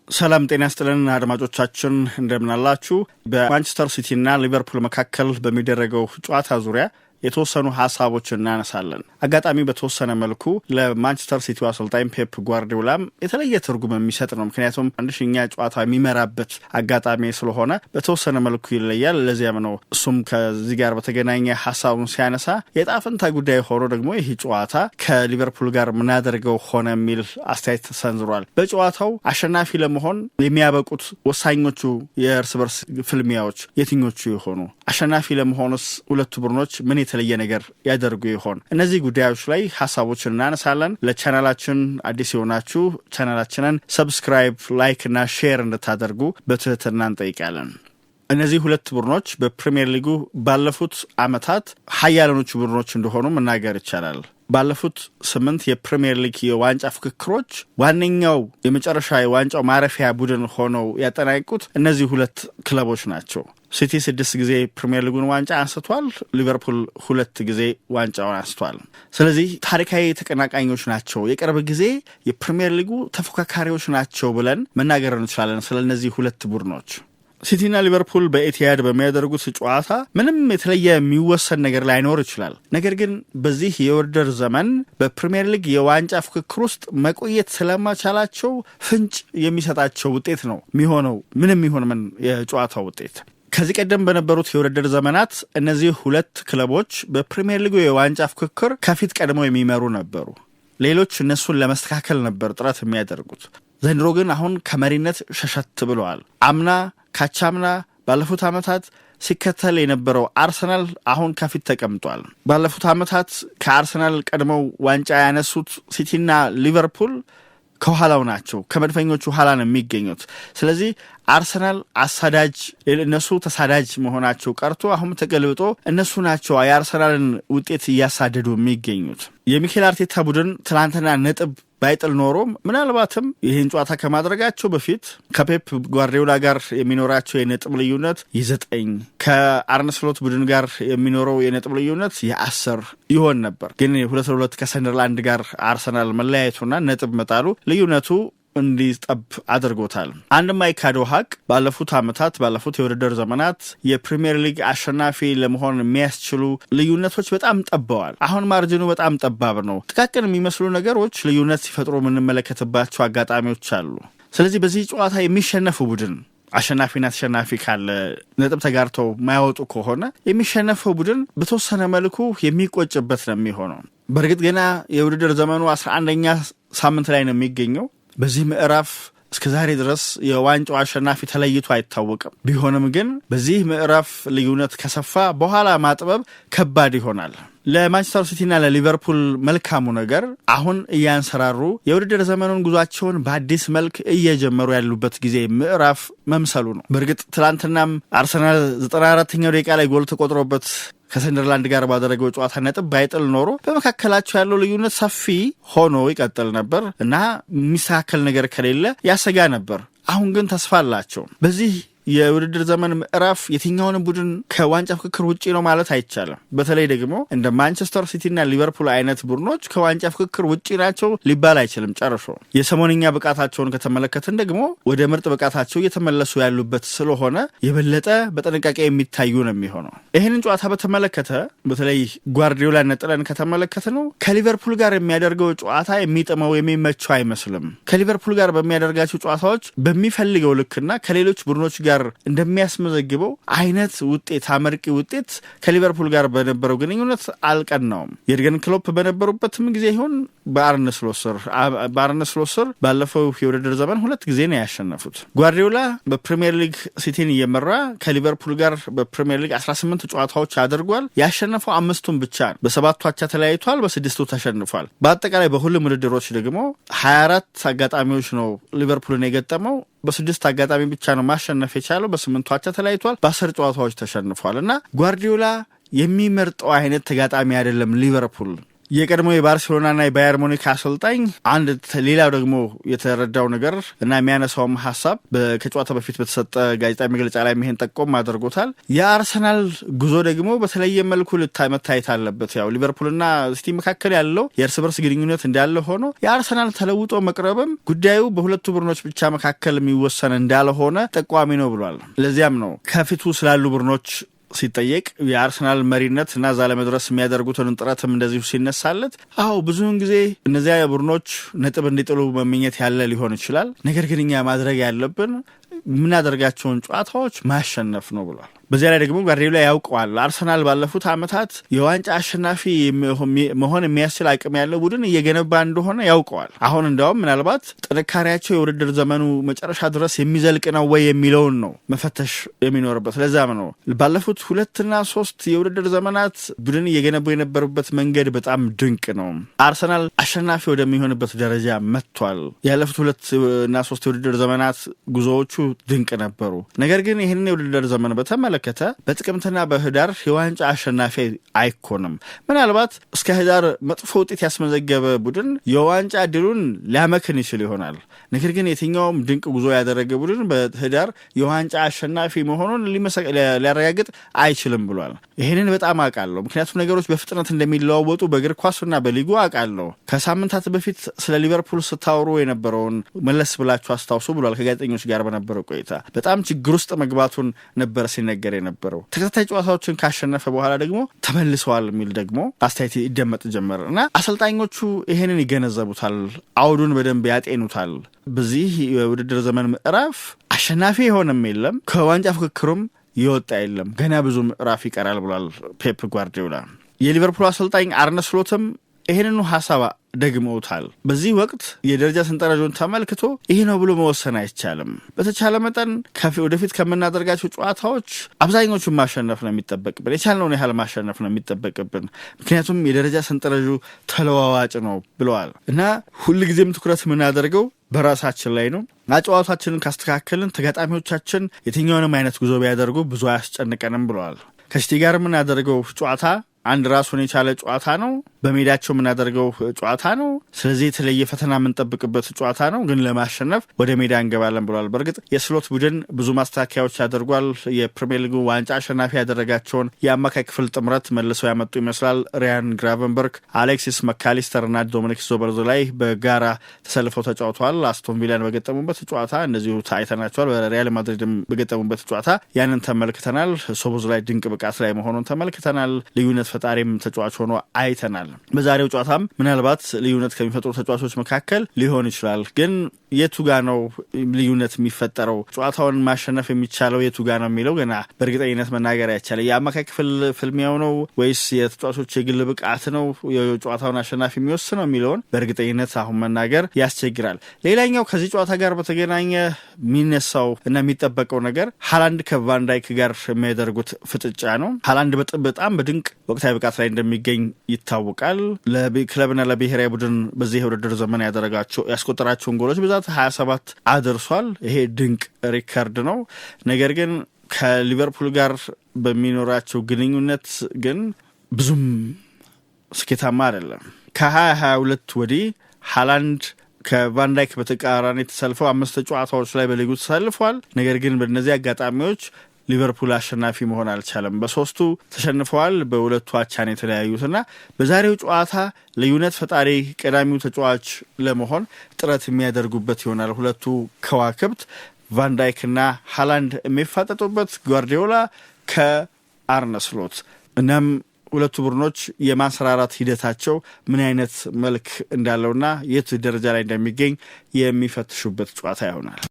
ሰላም ጤና ይስጥልን አድማጮቻችን እንደምን አላችሁ? በማንቸስተር ሲቲ እና ሊቨርፑል መካከል በሚደረገው ጨዋታ ዙሪያ የተወሰኑ ሐሳቦችን እናነሳለን። አጋጣሚ በተወሰነ መልኩ ለማንቸስተር ሲቲ አሰልጣኝ ፔፕ ጓርዲዮላም የተለየ ትርጉም የሚሰጥ ነው። ምክንያቱም አንደኛ ጨዋታ የሚመራበት አጋጣሚ ስለሆነ በተወሰነ መልኩ ይለያል። ለዚያም ነው እሱም ከዚህ ጋር በተገናኘ ሐሳቡን ሲያነሳ የጣፍንታ ጉዳይ ሆኖ ደግሞ ይህ ጨዋታ ከሊቨርፑል ጋር ምናደርገው ሆነ የሚል አስተያየት ሰንዝሯል። በጨዋታው አሸናፊ ለመሆን የሚያበቁት ወሳኞቹ የእርስ በርስ ፍልሚያዎች የትኞቹ ይሆኑ? አሸናፊ ለመሆንስ ሁለቱ ቡድኖች ምን የተለየ ነገር ያደርጉ ይሆን? እነዚህ ጉዳዮች ላይ ሐሳቦችን እናነሳለን። ለቻናላችን አዲስ የሆናችሁ ቻናላችንን ሰብስክራይብ፣ ላይክ እና ሼር እንድታደርጉ በትህትና እንጠይቃለን። እነዚህ ሁለት ቡድኖች በፕሪሚየር ሊጉ ባለፉት ዓመታት ኃያላኖቹ ቡድኖች እንደሆኑ መናገር ይቻላል። ባለፉት 8 የፕሪሚየር ሊግ የዋንጫ ፍክክሮች ዋነኛው የመጨረሻ የዋንጫው ማረፊያ ቡድን ሆነው ያጠናቀቁት እነዚህ ሁለት ክለቦች ናቸው። ሲቲ 6 ጊዜ ፕሪሚየር ሊጉን ዋንጫ አንስቷል። ሊቨርፑል 2 ጊዜ ዋንጫውን አንስቷል። ስለዚህ ታሪካዊ ተቀናቃኞች ናቸው፣ የቅርብ ጊዜ የፕሪሚየር ሊጉ ተፎካካሪዎች ናቸው ብለን መናገር እንችላለን ስለ እነዚህ ሁለት ቡድኖች። ሲቲና ሊቨርፑል በኤቲሃድ በሚያደርጉት ጨዋታ ምንም የተለየ የሚወሰን ነገር ላይኖር ይችላል። ነገር ግን በዚህ የውድድር ዘመን በፕሪሚየር ሊግ የዋንጫ ፍክክር ውስጥ መቆየት ስለማቻላቸው ፍንጭ የሚሰጣቸው ውጤት ነው የሚሆነው። ምንም ይሁን ምን የጨዋታው ውጤት ከዚህ ቀደም በነበሩት የውድድር ዘመናት እነዚህ ሁለት ክለቦች በፕሪሚየር ሊጉ የዋንጫ ፍክክር ከፊት ቀድመው የሚመሩ ነበሩ። ሌሎች እነሱን ለመስተካከል ነበር ጥረት የሚያደርጉት። ዘንድሮ ግን አሁን ከመሪነት ሸሸት ብለዋል። አምና ካቻምና ባለፉት ዓመታት ሲከተል የነበረው አርሰናል አሁን ከፊት ተቀምጧል። ባለፉት ዓመታት ከአርሰናል ቀድመው ዋንጫ ያነሱት ሲቲና ሊቨርፑል ከኋላው ናቸው፣ ከመድፈኞቹ ኋላ ነው የሚገኙት። ስለዚህ አርሰናል አሳዳጅ፣ እነሱ ተሳዳጅ መሆናቸው ቀርቶ አሁን ተገልብጦ እነሱ ናቸው የአርሰናልን ውጤት እያሳደዱ የሚገኙት። የሚኬል አርቴታ ቡድን ትናንትና ነጥብ ባይጥል ኖሮ ምናልባትም ይህን ጨዋታ ከማድረጋቸው በፊት ከፔፕ ጓርዲዮላ ጋር የሚኖራቸው የነጥብ ልዩነት የ9 ከአርነ ስሎት ቡድን ጋር የሚኖረው የነጥብ ልዩነት የ10 ይሆን ነበር። ግን 2-2 ከሰንደርላንድ ጋር አርሰናል መለያየቱና ነጥብ መጣሉ ልዩነቱ እንዲጠብ አድርጎታል። አንድም አይካደው ሀቅ ባለፉት ዓመታት ባለፉት የውድድር ዘመናት የፕሪሚየር ሊግ አሸናፊ ለመሆን የሚያስችሉ ልዩነቶች በጣም ጠበዋል። አሁን ማርጅኑ በጣም ጠባብ ነው። ጥቃቅን የሚመስሉ ነገሮች ልዩነት ሲፈጥሩ የምንመለከትባቸው አጋጣሚዎች አሉ። ስለዚህ በዚህ ጨዋታ የሚሸነፉ ቡድን አሸናፊና ተሸናፊ ካለ ነጥብ ተጋርተው ማያወጡ ከሆነ የሚሸነፈው ቡድን በተወሰነ መልኩ የሚቆጭበት ነው የሚሆነው። በእርግጥ ገና የውድድር ዘመኑ 11ኛ ሳምንት ላይ ነው የሚገኘው። በዚህ ምዕራፍ እስከ ዛሬ ድረስ የዋንጫው አሸናፊ ተለይቶ አይታወቅም። ቢሆንም ግን በዚህ ምዕራፍ ልዩነት ከሰፋ በኋላ ማጥበብ ከባድ ይሆናል። ለማንቸስተር ሲቲና ለሊቨርፑል መልካሙ ነገር አሁን እያንሰራሩ የውድድር ዘመኑን ጉዟቸውን በአዲስ መልክ እየጀመሩ ያሉበት ጊዜ ምዕራፍ መምሰሉ ነው። በእርግጥ ትላንትናም አርሰናል 94ኛው ደቂቃ ላይ ጎል ተቆጥሮበት ከሰንደርላንድ ጋር ባደረገው ጨዋታ ነጥብ ባይጥል ኖሮ በመካከላቸው ያለው ልዩነት ሰፊ ሆኖ ይቀጥል ነበር እና የሚስተካከል ነገር ከሌለ ያሰጋ ነበር። አሁን ግን ተስፋ አላቸው። በዚህ የውድድር ዘመን ምዕራፍ የትኛውንም ቡድን ከዋንጫ ፍክክር ውጪ ነው ማለት አይቻልም። በተለይ ደግሞ እንደ ማንቸስተር ሲቲና ሊቨርፑል አይነት ቡድኖች ከዋንጫ ፍክክር ውጪ ናቸው ሊባል አይችልም ጨርሶ። የሰሞንኛ ብቃታቸውን ከተመለከትን ደግሞ ወደ ምርጥ ብቃታቸው እየተመለሱ ያሉበት ስለሆነ የበለጠ በጥንቃቄ የሚታዩ ነው የሚሆነው። ይህንን ጨዋታ በተመለከተ በተለይ ጓርዲዮላ ነጥለን ከተመለከተ ነው ከሊቨርፑል ጋር የሚያደርገው ጨዋታ የሚጥመው የሚመቸው አይመስልም። ከሊቨርፑል ጋር በሚያደርጋቸው ጨዋታዎች በሚፈልገው ልክና ከሌሎች ቡድኖች ጋር እንደሚያስመዘግበው አይነት ውጤት አመርቂ ውጤት ከሊቨርፑል ጋር በነበረው ግንኙነት አልቀናውም። የርገን ክሎፕ በነበሩበትም ጊዜ ይሁን በአርነ ስሎት ስር ባለፈው የውድድር ዘመን 2 ጊዜ ነው ያሸነፉት። ጓርዲዮላ በፕሪሚየር ሊግ ሲቲን እየመራ ከሊቨርፑል ጋር በፕሪሚየር ሊግ 18 ጨዋታዎች አድርጓል። ያሸነፈው 5ቱን ብቻ ነው። በ7ቱ አቻ ተለያይቷል፣ በ6ቱ ተሸንፏል። በአጠቃላይ በሁሉም ውድድሮች ደግሞ 24 አጋጣሚዎች ነው ሊቨርፑልን የገጠመው። በ6 አጋጣሚ ብቻ ነው ማሸነፍ የቻለው። በ8ቱ አቻ ተለያይቷል፣ በ10 ጨዋታዎች ተሸንፏል እና ጓርዲዮላ የሚመርጠው አይነት ተጋጣሚ አይደለም ሊቨርፑል። የቀድሞ የባርሴሎናና የባየር ሙኒክ አሰልጣኝ አንድ ሌላው ደግሞ የተረዳው ነገር እና የሚያነሳውም ሀሳብ ከጨዋታ በፊት በተሰጠ ጋዜጣዊ መግለጫ ላይ ይሄን ጠቆም አድርጎታል። የአርሰናል ጉዞ ደግሞ በተለየ መልኩ መታየት አለበት። ያው ሊቨርፑልና ሲቲ መካከል ያለው የእርስ በርስ ግንኙነት እንዳለ ሆኖ የአርሰናል ተለውጦ መቅረብም ጉዳዩ በሁለቱ ቡድኖች ብቻ መካከል የሚወሰን እንዳልሆነ ጠቋሚ ነው ብሏል። ለዚያም ነው ከፊቱ ስላሉ ቡድኖች ሲጠየቅ የአርሰናል መሪነት እና እዛ ለመድረስ የሚያደርጉትን ጥረትም እንደዚሁ ሲነሳለት ብዙውን ጊዜ እነዚያ ቡድኖች ነጥብ እንዲጥሉ መመኘት ያለ ሊሆን ይችላል። ነገር ግን እኛ ማድረግ ያለብን የምናደርጋቸውን ጨዋታዎች ማሸነፍ ነው ብሏል። በዚያ ላይ ደግሞ ጋርዲዮላ ያውቀዋል። አርሰናል ባለፉት ዓመታት የዋንጫ አሸናፊ መሆን የሚያስችል አቅም ያለው ቡድን እየገነባ እንደሆነ ያውቀዋል። አሁን እንዲያውም ምናልባት ጥንካሬያቸው የውድድር ዘመኑ መጨረሻ ድረስ የሚዘልቅ ነው ወይ የሚለውን ነው መፈተሽ የሚኖርበት። ለዛም ነው ባለፉት 2-3 የውድድር ዘመናት ቡድን እየገነቡ የነበሩበት መንገድ በጣም ድንቅ ነው። አርሰናል አሸናፊ ወደሚሆንበት ደረጃ መጥቷል። ያለፉት 2-3 የውድድር ዘመናት ጉዞዎቹ ድንቅ ነበሩ። ነገር ግን ይህንን የውድድር ዘመን በተመለከተ በጥቅምትና በህዳር የዋንጫ አሸናፊ አይኮንም። ምናልባት እስከ ህዳር መጥፎ ውጤት ያስመዘገበ ቡድን የዋንጫ ድሉን ሊያመክን ይችል ይሆናል። ነገር ግን የትኛውም ድንቅ ጉዞ ያደረገ ቡድን በህዳር የዋንጫ አሸናፊ መሆኑን ሊያረጋግጥ አይችልም ብሏል። ይህንን በጣም አውቃለሁ፣ ምክንያቱም ነገሮች በፍጥነት እንደሚለዋወጡ በእግር ኳሱና በሊጉ አውቃለሁ። ከሳምንታት በፊት ስለ ሊቨርፑል ስታወሩ የነበረውን መለስ ብላችሁ አስታውሱ ብሏል። ከጋዜጠኞች ጋር በነበረው ቆይታ በጣም ችግር ውስጥ መግባቱን ነበር ሲነገር የነበረው። ተከታታይ ጨዋታዎችን ካሸነፈ በኋላ ደግሞ ተመልሰዋል የሚል ደግሞ አስተያየት ይደመጥ ጀመር እና አሰልጣኞቹ ይሄንን ይገነዘቡታል፣ አውዱን በደንብ ያጤኑታል። በዚህ የውድድር ዘመን ምዕራፍ አሸናፊ የሆነም የለም፣ ከዋንጫ ፍክክሩም ይወጣ የለም፣ ገና ብዙ ምዕራፍ ይቀራል ብሏል ፔፕ ጓርዲዮላ። የሊቨርፑል አሰልጣኝ አርነ ስሎትም ይህንኑ ሀሳብ ደግመውታል። በዚህ ወቅት የደረጃ ሰንጠረዡን ተመልክቶ ይህ ነው ብሎ መወሰን አይቻልም። በተቻለ መጠን ወደፊት ከምናደርጋቸው ጨዋታዎች አብዛኞቹን ማሸነፍ ነው የሚጠበቅብን፣ የቻልነውን ያህል ማሸነፍ ነው የሚጠበቅብን፣ ምክንያቱም የደረጃ ሰንጠረዡ ተለዋዋጭ ነው ብለዋል እና ሁልጊዜም ትኩረት የምናደርገው በራሳችን ላይ ነው። ጨዋታችንን ካስተካከልን ተጋጣሚዎቻችን የትኛውንም አይነት ጉዞ ቢያደርጉ ብዙ አያስጨንቀንም ብለዋል። ከሲቲ ጋር የምናደርገው ጨዋታ አንድ ራሱን የቻለ ጨዋታ ነው። በሜዳቸው የምናደርገው ጨዋታ ነው። ስለዚህ የተለየ ፈተና የምንጠብቅበት ጨዋታ ነው፣ ግን ለማሸነፍ ወደ ሜዳ እንገባለን ብለዋል። በእርግጥ የስሎት ቡድን ብዙ ማስተካከያዎች ያደርጓል። የፕሪሚየር ሊጉ ዋንጫ አሸናፊ ያደረጋቸውን የአማካይ ክፍል ጥምረት መልሰው ያመጡ ይመስላል። ሪያን ግራቨንበርግ፣ አሌክሲስ መካሊስተር እና ዶሚኒክ ዞበርዞ ላይ በጋራ ተሰልፈው ተጫውተዋል። አስቶን ቪላን በገጠሙበት ጨዋታ እንደዚሁ አይተናቸዋል። በሪያል ማድሪድም በገጠሙበት ጨዋታ ያንን ተመልክተናል። ሶቦዝ ላይ ድንቅ ብቃት ላይ መሆኑን ተመልክተናል። ልዩነት ፈጣሪም ተጫዋች ሆኖ አይተናል። በዛሬው ጨዋታም ምናልባት ልዩነት ከሚፈጥሩ ተጫዋቾች መካከል ሊሆን ይችላል። ግን የቱ ጋ ነው ልዩነት የሚፈጠረው? ጨዋታውን ማሸነፍ የሚቻለው የቱ ጋ ነው የሚለው ገና በእርግጠኝነት መናገር አይቻልም። የአማካይ ክፍል ፍልሚያው ነው ወይስ የተጫዋቾች የግል ብቃት ነው የጨዋታውን አሸናፊ የሚወስነው የሚለውን በእርግጠኝነት አሁን መናገር ያስቸግራል። ሌላኛው ከዚህ ጨዋታ ጋር በተገናኘ የሚነሳው እና የሚጠበቀው ነገር ሃላንድ ከቫንዳይክ ጋር የሚያደርጉት ፍጥጫ ነው። ሃላንድ በጣም በድንቅ ወቅታዊ ብቃት ላይ እንደሚገኝ ይታወቃል። ለክለብና ለብሔራዊ ቡድን በዚህ የውድድር ዘመን ያስቆጠራቸውን ጎሎች ብዛት 27 አድርሷል። ይሄ ድንቅ ሪከርድ ነው። ነገር ግን ከሊቨርፑል ጋር በሚኖራቸው ግንኙነት ግን ብዙም ስኬታማ አይደለም። ከ2022 ወዲህ ሃላንድ ከቫንዳይክ በተቃራኒ ተሰልፈው 5 ጨዋታዎች ላይ በሊጉ ተሰልፏል። ነገር ግን በእነዚህ አጋጣሚዎች ሊቨርፑል አሸናፊ መሆን አልቻለም። በ3ቱ ተሸንፈዋል፣ በ2ቱ አቻን የተለያዩትና በዛሬው ጨዋታ ልዩነት ፈጣሪ ቀዳሚው ተጫዋች ለመሆን ጥረት የሚያደርጉበት ይሆናል። ሁለቱ ከዋክብት ቫንዳይክና ሃላንድ የሚፋጠጡበት ጓርዲዮላ ከአርነ ስሎት። እናም ሁለቱ ቡድኖች የማንሰራራት ሂደታቸው ምን አይነት መልክ እንዳለውና የት ደረጃ ላይ እንደሚገኝ የሚፈትሹበት ጨዋታ ይሆናል።